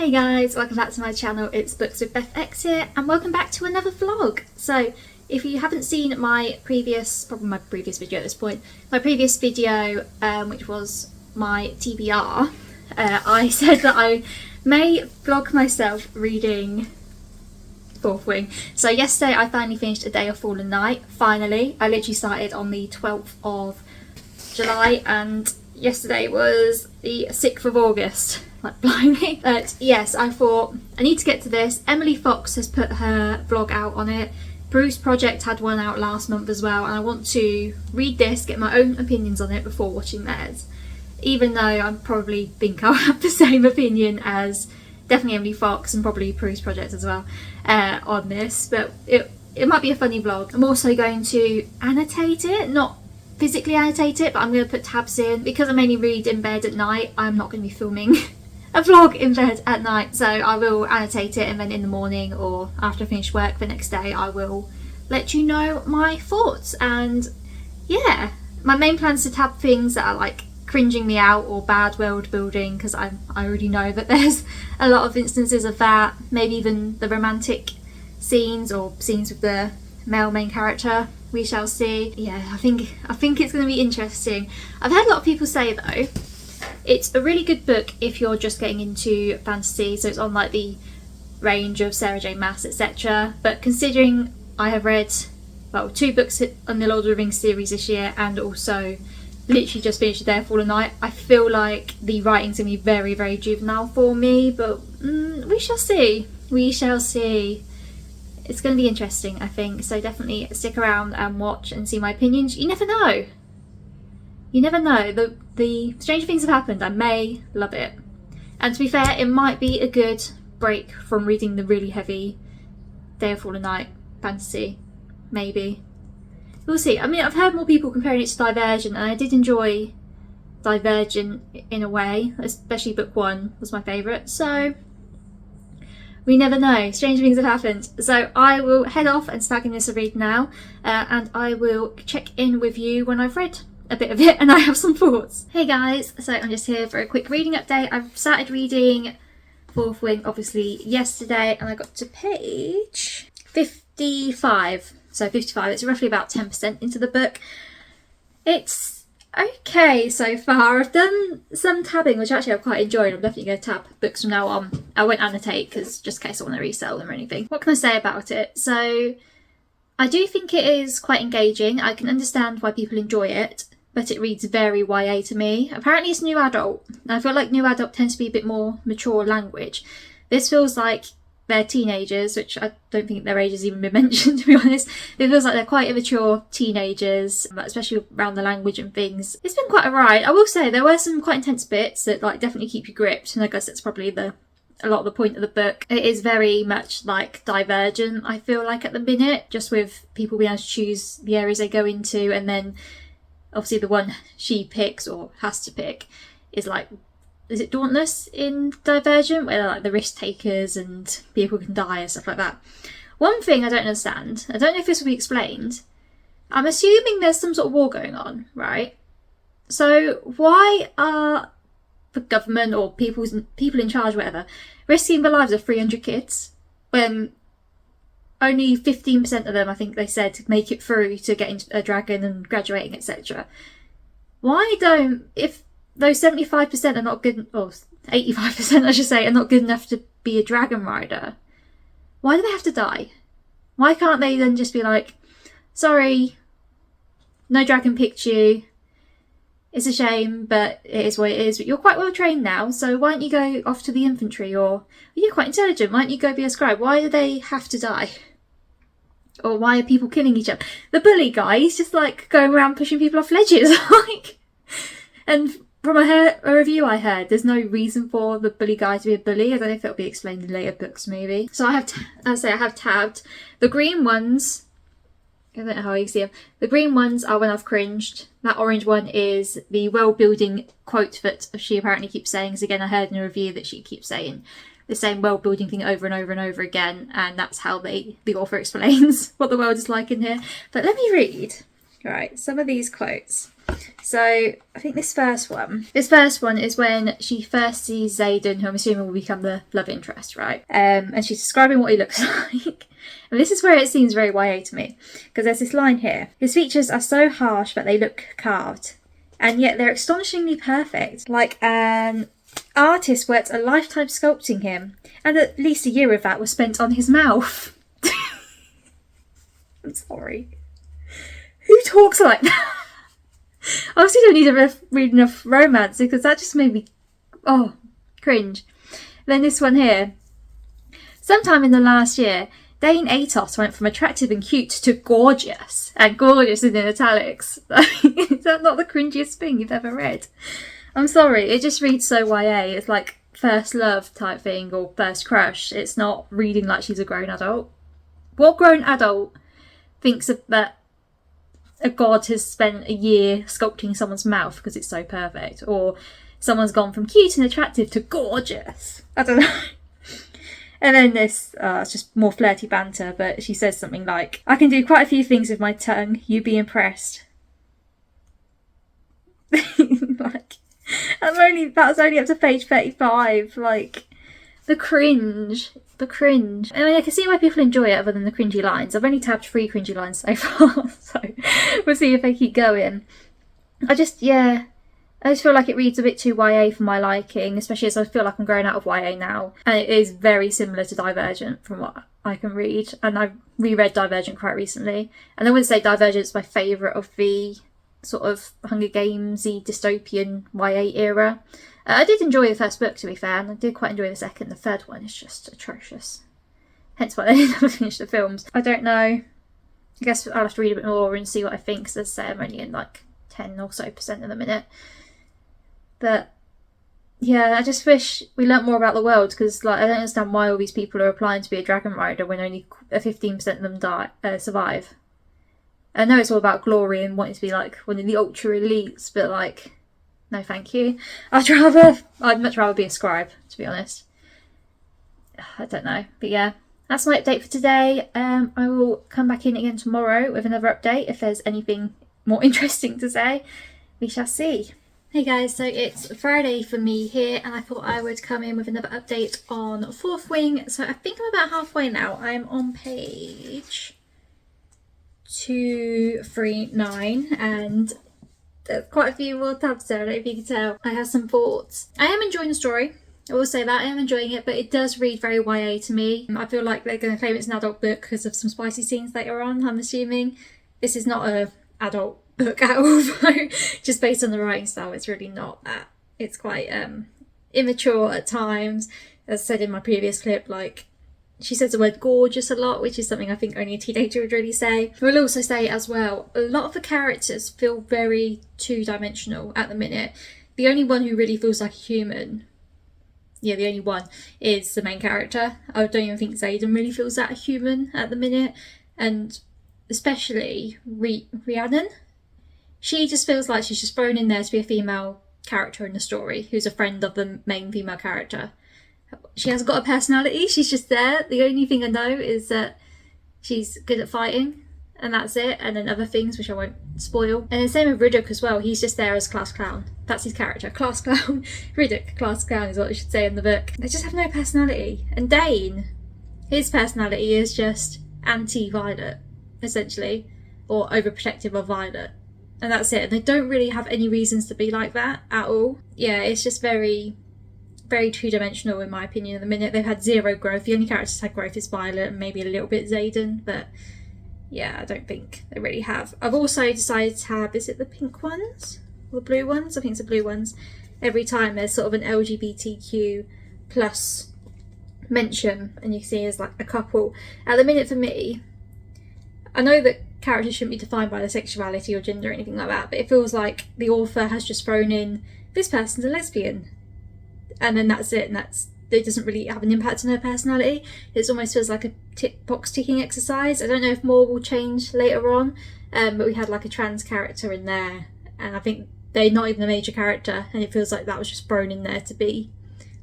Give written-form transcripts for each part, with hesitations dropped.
Hey guys, welcome back to my channel. It's BooksWithBethx here, and welcome back to another vlog. So if you haven't seen my previous video at this point, my previous video, which was my TBR, I said that I may vlog myself reading Fourth Wing. So yesterday I finally finished A Day of Fallen Night. Finally, I literally started on the 12th of July and yesterday was the 6th of August. Like, blimey. But yes, I thought I need to get to this. Emily Fox has put her blog out on it. Bruce Project had one out last month as well, and I want to read this, get my own opinions on it before watching theirs. Even though I probably think I'll have the same opinion as definitely Emily Fox and probably Bruce Project as well on this, but it might be a funny vlog. I'm also going to annotate it, not physically annotate it, but I'm going to put tabs in. Because I mainly read in bed at night, I'm not going to be filming a vlog in bed at night, so I will annotate it, and then in the morning or after I finish work the next day I will let you know my thoughts. And yeah, my main plan is to tab things that are like cringing me out or bad world building, because I already know that there's a lot of instances of that, maybe even the romantic scenes or scenes with the male main character. We shall see. Yeah, I think it's going to be interesting. I've heard a lot of people say though it's a really good book if you're just getting into fantasy, so it's on like the range of Sarah J Maas, etc. But considering I have read, well, 2 books on the Lord of the Rings series this year and also literally just finished A Day of Fallen Night, I feel like the writing's going to be very, very juvenile for me, but we shall see. We shall see. It's going to be interesting, I think, so definitely stick around and watch and see my opinions. You never know. You never know. The stranger things have happened. I may love it. And to be fair, it might be a good break from reading the really heavy Day of Fallen Night fantasy. Maybe. We'll see. I mean, I've heard more people comparing it to Divergent, and I did enjoy Divergent in a way, especially book 1 was my favourite. So we never know. Strange things have happened. So I will head off and start giving this a read now, and I will check in with you when I've read a bit of it and I have some thoughts. Hey guys, so I'm just here for a quick reading update. I've started reading Fourth Wing obviously yesterday, and I got to page 55. So 55, it's roughly about 10% into the book. It's okay so far. I've done some tabbing, which actually I've quite enjoyed. I'm definitely going to tab books from now on. I won't annotate because just in case I want to resell them or anything. What can I say about it? So I do think it is quite engaging. I can understand why people enjoy it, but it reads very YA to me. Apparently it's new adult. I feel like new adult tends to be a bit more mature language. This feels like they're teenagers, which I don't think their age has even been mentioned, to be honest. It feels like they're quite immature teenagers, especially around the language and things. It's been quite a ride. I will say there were some quite intense bits that like definitely keep you gripped, and I guess that's probably a lot of the point of the book. It is very much like Divergent, I feel like, at the minute, just with people being able to choose the areas they go into, and then obviously the one she picks or has to pick is like, is it Dauntless in Divergent, where they're like the risk takers and people can die and stuff like that. One thing I don't understand, I don't know if this will be explained, I'm assuming there's some sort of war going on, right? So why are the government or people in charge, whatever, risking the lives of 300 kids when only 15% of them, I think they said, make it through to getting a dragon and graduating, etc. Why don't, if those 75% are not good, or 85% I should say, are not good enough to be a dragon rider, why do they have to die? Why can't they then just be like, sorry, no dragon picked you, it's a shame, but it is what it is, but you're quite well trained now, so why don't you go off to the infantry, or you're quite intelligent, why don't you go be a scribe? Why do they have to die? Or why are people killing each other? The bully guy, he's just like going around pushing people off ledges. Like, and from a review I heard, there's no reason for the bully guy to be a bully. I don't know if it'll be explained in later books maybe. So I have tabbed. The green ones, I don't know how you see them. The green ones are when I've cringed. That orange one is the world-building quote that she apparently keeps saying. Because again, I heard in a review that she keeps saying the same world-building thing over and over and over again. And that's how the author explains what the world is like in here. But let me read, right, some of these quotes. So I think this first one is when she first sees Xaden, who I'm assuming will become the love interest, right? And she's describing what he looks like. And this is where it seems very YA to me, because there's this line here: his features are so harsh that they look carved, and yet they're astonishingly perfect, like an artist worked a lifetime sculpting him, and at least a year of that was spent on his mouth. I'm sorry. Who talks like that? Obviously don't need to read enough romance, because that just made me, cringe. Then this one here. Sometime in the last year, Dane Atos went from attractive and cute to gorgeous. And gorgeous is in italics. Is that not the cringiest thing you've ever read? I'm sorry, it just reads so YA. It's like first love type thing, or first crush. It's not reading like she's a grown adult. What grown adult thinks that a god has spent a year sculpting someone's mouth because it's so perfect? Or someone's gone from cute and attractive to gorgeous? I don't know. And then this, it's just more flirty banter, but she says something like, I can do quite a few things with my tongue, you'd be impressed. Like, that was only up to page 35, like, the cringe. I mean, I can see why people enjoy it other than the cringy lines. I've only tabbed 3 cringy lines so far, so we'll see if they keep going. I just feel like it reads a bit too YA for my liking, especially as I feel like I'm growing out of YA now. And it is very similar to Divergent from what I can read. And I reread Divergent quite recently. And I wouldn't say Divergent is my favourite of the sort of Hunger Games-y dystopian YA era. I did enjoy the first book, to be fair, and I did quite enjoy the second. The third one is just atrocious. Hence why they never finished the films. I don't know. I guess I'll have to read a bit more and see what I think, because as I say, I'm only in like 10 or so % at the minute. But yeah, I just wish we learnt more about the world, because like I don't understand why all these people are applying to be a dragon rider when only 15% of them survive. I know it's all about glory and wanting to be like one of the ultra elites, but like, no thank you. I'd much rather be a scribe, to be honest. I don't know, but yeah, that's my update for today. I will come back in again tomorrow with another update if there's anything more interesting to say. We shall see. Hey guys, so it's Friday for me here, and I thought I would come in with another update on Fourth Wing. So I think I'm about halfway now. I'm on page 239, and there's quite a few more tabs there. I don't know if you can tell. I have some thoughts. I am enjoying the story. I will say that I am enjoying it, but it does read very YA to me. I feel like they're going to claim it's an adult book because of some spicy scenes later on, I'm assuming. This is not an adult book at all, though. Just based on the writing style, it's really not that. It's quite immature at times. As I said in my previous clip, like, she says the word gorgeous a lot, which is something I think only a teenager would really say. I will also say as well, a lot of the characters feel very two-dimensional at the minute. The only one who really feels like a human, the only one, is the main character. I don't even think Xaden really feels that a human at the minute. And especially Rhiannon. She just feels like she's just thrown in there to be a female character in the story, who's a friend of the main female character. She hasn't got a personality, she's just there. The only thing I know is that she's good at fighting, and that's it. And then other things which I won't spoil. And the same with Riddick as well. He's just there as class clown. That's his character, class clown. Riddick, class clown is what I should say in the book. They just have no personality. And Dane, his personality is just anti-Violet, essentially, or overprotective of Violet. And that's it. And they don't really have any reasons to be like that at all. Yeah, it's just very, very two-dimensional in my opinion at the minute. They've had zero growth. The only characters that had growth is Violet and maybe a little bit Xaden, but yeah, I don't think they really have. I've also decided to have, is it the pink ones? Or the blue ones? I think it's the blue ones. Every time there's sort of an LGBTQ plus mention, and you can see there's like a couple. At the minute for me, I know that characters shouldn't be defined by their sexuality or gender or anything like that, but it feels like the author has just thrown in, this person's a lesbian, and then that's it, and it doesn't really have an impact on her personality. It almost feels like a box ticking exercise. I don't know if more will change later on, but we had like a trans character in there, and I think they're not even a major character, and it feels like that was just thrown in there to be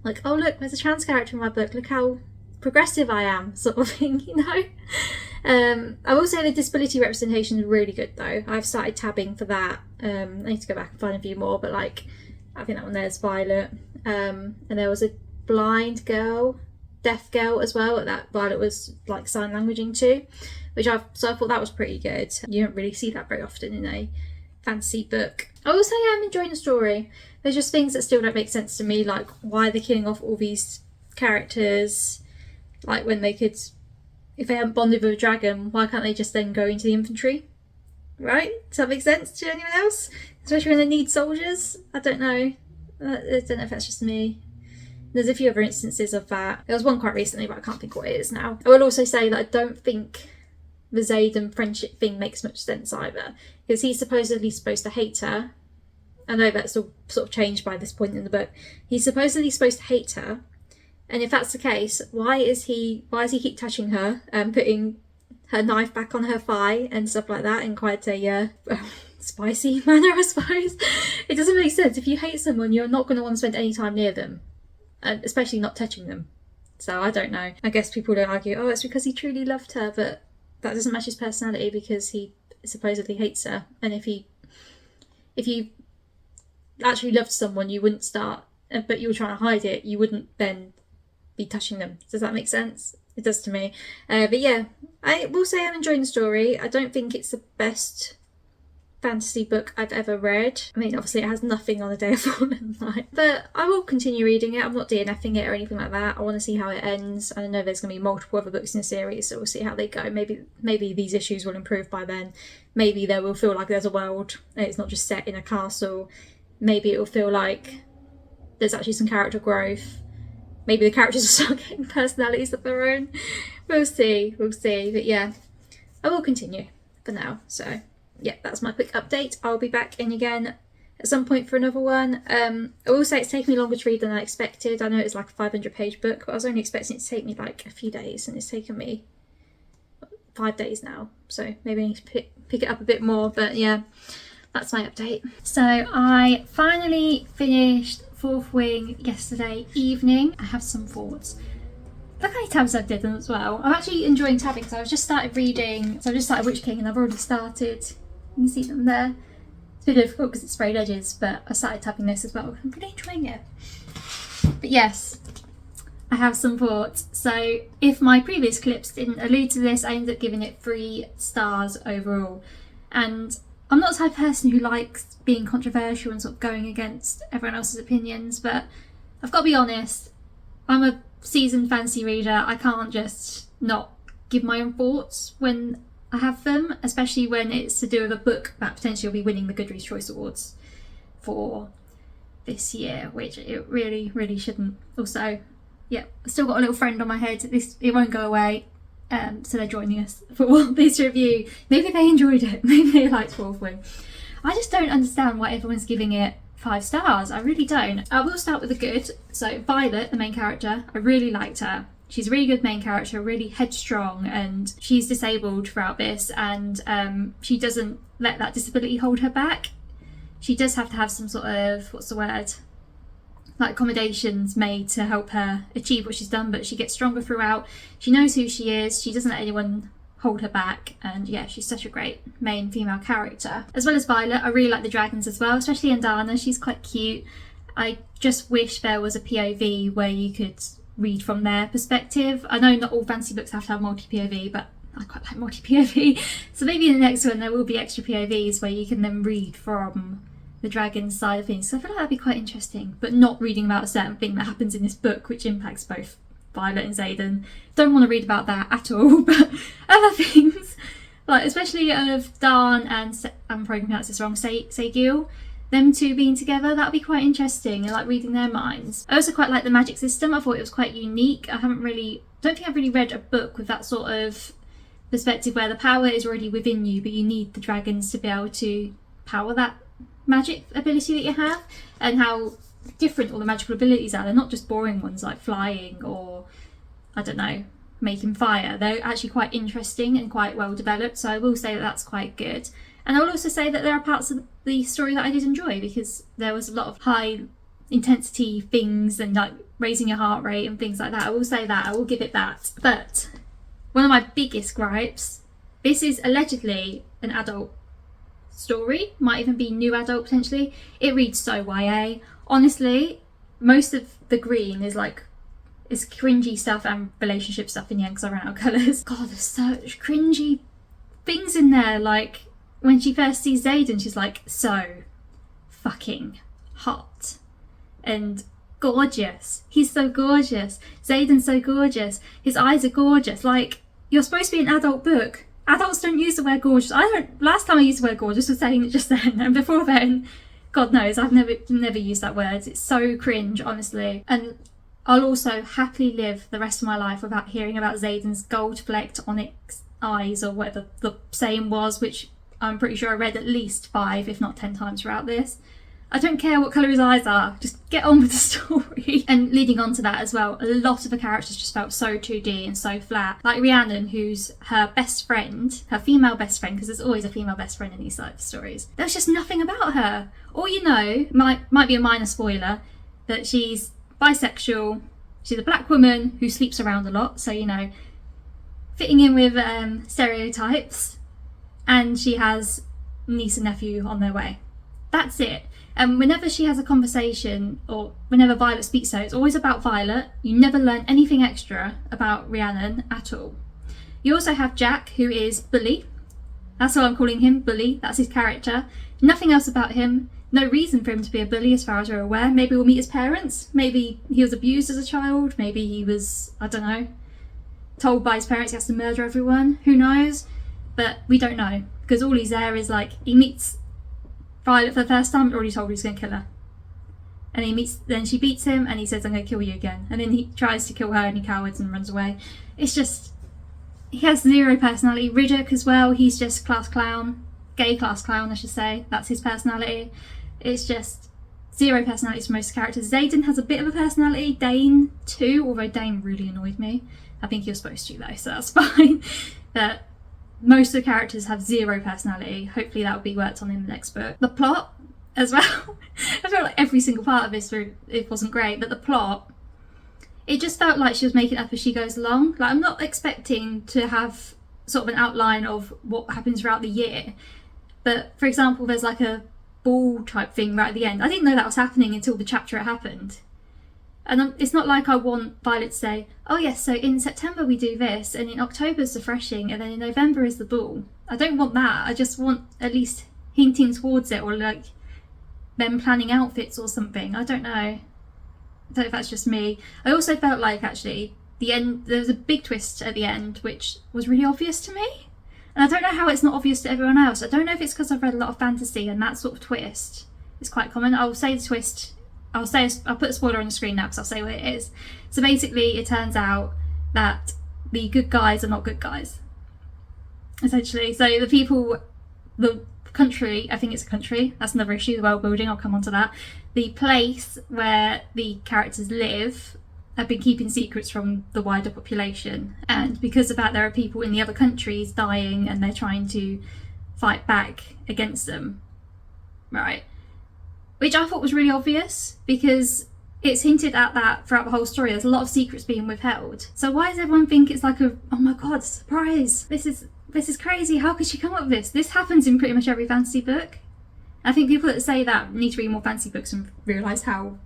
like, oh look, there's a trans character in my book, look how progressive I am, sort of thing, you know. I will say the disability representation is really good though. I've started tabbing for that. I need to go back and find a few more, but like I think that one there's Violet. And there was a blind girl, deaf girl as well, that Violet was like sign languaging to, so I thought that was pretty good. You don't really see that very often in a fantasy book. I will say I'm enjoying the story. There's just things that still don't make sense to me, like why they're killing off all these characters, like when they could, if they haven't bonded with a dragon, why can't they just then go into the infantry? Right? Does that make sense to anyone else? Especially when they need soldiers? I don't know. I don't know if that's just me. There's a few other instances of that. There was one quite recently, but I can't think what it is now. I will also say that I don't think the Xaden friendship thing makes much sense either, because he's supposedly supposed to hate her. I know that's all sort of changed by this point in the book. He's supposedly supposed to hate her, and if that's the case, why does he keep touching her and putting her knife back on her thigh and stuff like that in quite a spicy manner, I suppose? It doesn't make sense. If you hate someone, you're not going to want to spend any time near them, and especially not touching them. So I don't know. I guess people don't argue, oh, it's because he truly loved her, but that doesn't match his personality because he supposedly hates her. And if you actually loved someone, you wouldn't start, but you were trying to hide it, you wouldn't then be touching them. Does that make sense? It does to me. But yeah, I will say I'm enjoying the story. I don't think it's the best fantasy book I've ever read. I mean, obviously it has nothing on A Day of Fallen Light, but I will continue reading it. I'm not DNFing it or anything like that. I want to see how it ends. I know there's going to be multiple other books in the series, so we'll see how they go. Maybe these issues will improve by then. Maybe they will feel like there's a world and it's not just set in a castle. Maybe it will feel like there's actually some character growth. Maybe the characters will start getting personalities of their own. We'll see. But yeah, I will continue for now. So yeah, that's my quick update. I'll be back in again at some point for another one. I will say it's taken me longer to read than I expected. I know it's like a 500-page book, but I was only expecting it to take me like a few days, and it's taken me 5 days now. So maybe I need to pick it up a bit more. But yeah, that's my update. So I finally finished Fourth Wing yesterday evening. I have some thoughts. Look how many tabs I've done as well. I'm actually enjoying tabbing because I've just started reading. So I've just started Witch King and I've already started. You can see them there. It's a bit difficult because it's sprayed edges, but I started tabbing this as well. I'm really enjoying it. But yes, I have some thoughts. So if my previous clips didn't allude to this, I ended up giving it 3 stars overall. And I'm not the type of person who likes being controversial and sort of going against everyone else's opinions, but I've got to be honest, I'm a seasoned fantasy reader. I can't just not give my own thoughts when I have them, especially when it's to do with a book that potentially will be winning the Goodreads Choice Awards for this year, which it really, really shouldn't. Also, yeah, I've still got a little friend on my head. It won't go away. So they're joining us for this review. Maybe they enjoyed it. Maybe they liked Fourth Wing. I just don't understand why everyone's giving it 5 stars. I really don't. I will start with the good. So Violet, the main character, I really liked her. She's a really good main character, really headstrong, and she's disabled throughout this, and she doesn't let that disability hold her back. She does have to have some sort of, like accommodations made to help her achieve what she's done, but she gets stronger throughout. She knows who she is. She doesn't let anyone hold her back, and yeah, she's such a great main female character. As well as Violet, I really like the dragons as well, especially Andana. She's quite cute. I just wish there was a POV where you could read from their perspective. I know not all fantasy books have to have multi-POV, but I quite like multi-POV. So maybe in the next one there will be extra POVs where you can then read from the dragon side of things. So I feel like that'd be quite interesting, but not reading about a certain thing that happens in this book which impacts both Violet and Xaden. Don't want to read about that at all, but other things, like especially of Darn and I'm probably gonna pronounce this wrong, Segil, them two being together, that would be quite interesting, and like reading their minds. I also quite like the magic system. I thought it was quite unique. I don't think I've really read a book with that sort of perspective where the power is already within you, but you need the dragons to be able to power that magic ability that you have, and how different all the magical abilities are. They're not just boring ones like flying or, I don't know, making fire. They're actually quite interesting and quite well developed, so I will say that that's quite good. And I will also say that there are parts of the story that I did enjoy, because there was a lot of high intensity things and like raising your heart rate and things like that. I will say that, I will give it that. But One of my biggest gripes, this is allegedly an adult story, might even be new adult potentially. It reads so YA. Honestly, most of the green is like, it's cringy stuff and relationship stuff in the end because I ran out of colours. God, there's such cringy things in there. Like when she first sees Xaden, she's like, so fucking hot and gorgeous. He's so gorgeous. Xaden's so gorgeous. His eyes are gorgeous. Like, you're supposed to be an adult book. Adults don't use the word gorgeous. I don't. Last time I used the word gorgeous was saying it just then, and before then, God knows, I've never used that word. It's so cringe, honestly. And I'll also happily live the rest of my life without hearing about Xaden's gold-flecked onyx eyes, or whatever the saying was, which I'm pretty sure I read at least 5, if not 10 times throughout this. I don't care what colour his eyes are, just get on with the story. And leading on to that as well, a lot of the characters just felt so 2D and so flat. Like Rhiannon, who's her best friend, her female best friend, because there's always a female best friend in these types of stories. There's just nothing about her. All you know, might be a minor spoiler, that she's bisexual, she's a black woman who sleeps around a lot, so, you know, fitting in with stereotypes, and she has niece and nephew on their way. That's it. And whenever she has a conversation, or whenever Violet speaks to her, it's always about Violet. You never learn anything extra about Rhiannon at all. You also have Jack, who is Bully. That's what I'm calling him, Bully. That's his character. Nothing else about him. No reason for him to be a bully as far as we're aware. Maybe we'll meet his parents. Maybe he was abused as a child. Maybe he was, I don't know, told by his parents he has to murder everyone. Who knows? But we don't know. Because all he's there is like, he meets Violet for the first time, already told her he's going to kill her. And then she beats him and he says, I'm going to kill you again. And then he tries to kill her and he cowards and runs away. It's just, he has zero personality. Riddick as well, he's just class clown. Gay class clown, I should say. That's his personality. It's just zero personalities for most characters. Xaden has a bit of a personality. Dane too, although Dane really annoyed me. I think you're supposed to though, so that's fine. But most of the characters have zero personality. Hopefully that will be worked on in the next book. The plot as well. I feel like every single part of this, it wasn't great, but the plot, it just felt like she was making it up as she goes along. Like, I'm not expecting to have sort of an outline of what happens throughout the year. But for example, there's like a ball type thing right at the end. I didn't know that was happening until the chapter it happened. And it's not like I want Violet to say, oh yes, so in September we do this, and in October's the threshing, and then in November is the ball. I don't want that. I just want at least hinting towards it, or like them planning outfits or something. I don't know. I don't know if that's just me. I also felt like actually the end, there was a big twist at the end, which was really obvious to me. And I don't know how it's not obvious to everyone else. I don't know if it's because I've read a lot of fantasy and that sort of twist is quite common. I'll say the twist. I'll put a spoiler on the screen now because I'll say what it is. So basically it turns out that the good guys are not good guys, essentially. So the country, I think it's a country, that's another issue, the world building, I'll come on to that. The place where the characters live have been keeping secrets from the wider population, and because of that there are people in the other countries dying and they're trying to fight back against them, right? Which I thought was really obvious because it's hinted at that throughout the whole story. There's a lot of secrets being withheld. So why does everyone think it's like a, oh my god, surprise, this is crazy, how could she come up with this? This happens in pretty much every fantasy book. I think people that say that need to read more fantasy books and realise how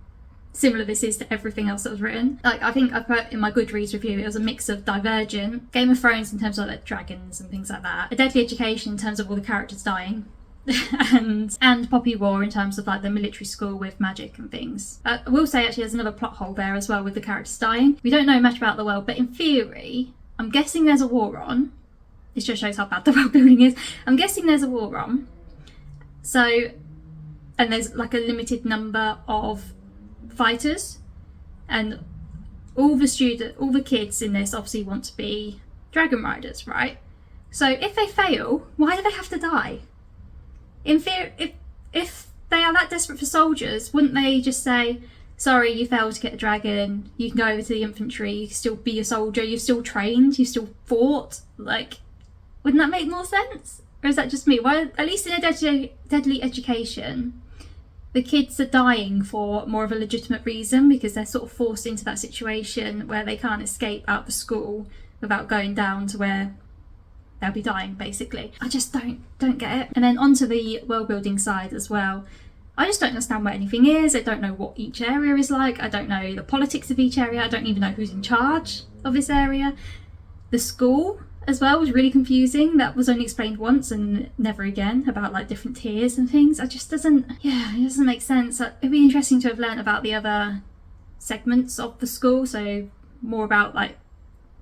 similar this is to everything else that was written. Like, I think I put in my Goodreads review, it was a mix of Divergent, Game of Thrones in terms of like dragons and things like that, A Deadly Education in terms of all the characters dying, and Poppy War in terms of like the military school with magic and things. I will say actually there's another plot hole there as well with the characters dying. We don't know much about the world, but in theory, I'm guessing there's a war on. This just shows how bad the world building is. I'm guessing there's a war on. So, and there's like a limited number of fighters, and all the kids in this obviously want to be dragon riders, right? So if they fail, why do they have to die? In theory, if they are that desperate for soldiers, wouldn't they just say, sorry, you failed to get a dragon, you can go over to the infantry, you can still be a soldier, you've still trained, you've still fought? Like, wouldn't that make more sense? Or is that just me? Well, at least in A Deadly Education, the kids are dying for more of a legitimate reason because they're sort of forced into that situation where they can't escape out of the school without going down to where they'll be dying, basically. I just don't get it. And then onto the world building side as well. I just don't understand where anything is. I don't know what each area is like. I don't know the politics of each area. I don't even know who's in charge of this area. The school as well was really confusing. That was only explained once and never again, about like different tiers and things. It doesn't make sense. It'd be interesting to have learned about the other segments of the school, so more about like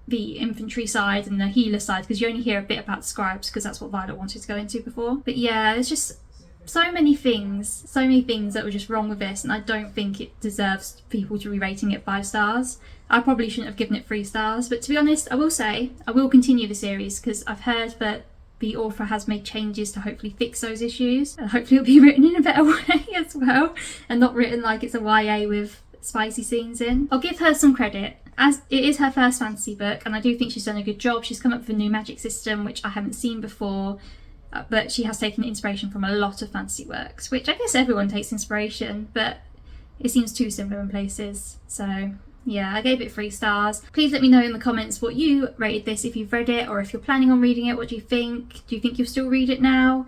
the infantry side and the healer side, because you only hear a bit about scribes because that's what Violet wanted to go into before. But yeah, there's just so many things that were just wrong with this, and I don't think it deserves people to be rating it 5 stars. I probably shouldn't have given it 3 stars, but to be honest, I will say I will continue the series because I've heard that the author has made changes to hopefully fix those issues, and hopefully it'll be written in a better way as well, and not written like it's a YA with spicy scenes in. I'll give her some credit, as it is her first fantasy book, and I do think she's done a good job. She's come up with a new magic system which I haven't seen before, but she has taken inspiration from a lot of fantasy works, which I guess everyone takes inspiration, but it seems too similar in places. So yeah, I gave it 3 stars. Please let me know in the comments what you rated this, if you've read it or if you're planning on reading it. What do you think? Do you think you'll still read it now?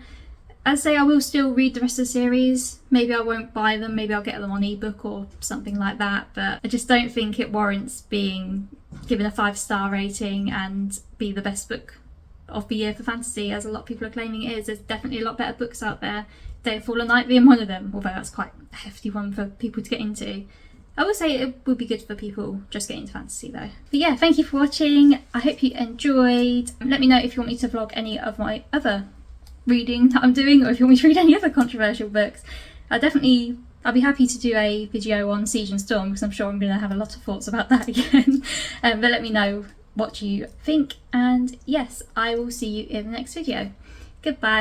I'd say I will still read the rest of the series. Maybe I won't buy them, maybe I'll get them on ebook or something like that, but I just don't think it warrants being given a 5-star rating and be the best book of the year for fantasy, as a lot of people are claiming it is. There's definitely a lot better books out there, Day of Fallen Night being one of them, although that's quite a hefty one for people to get into. I would say it would be good for people just getting into fantasy though. But yeah, thank you for watching. I hope you enjoyed. Let me know if you want me to vlog any of my other reading that I'm doing, or if you want me to read any other controversial books. I'll be happy to do a video on Siege and Storm, because I'm sure I'm going to have a lot of thoughts about that again. But let me know what you think, and yes, I will see you in the next video. Goodbye.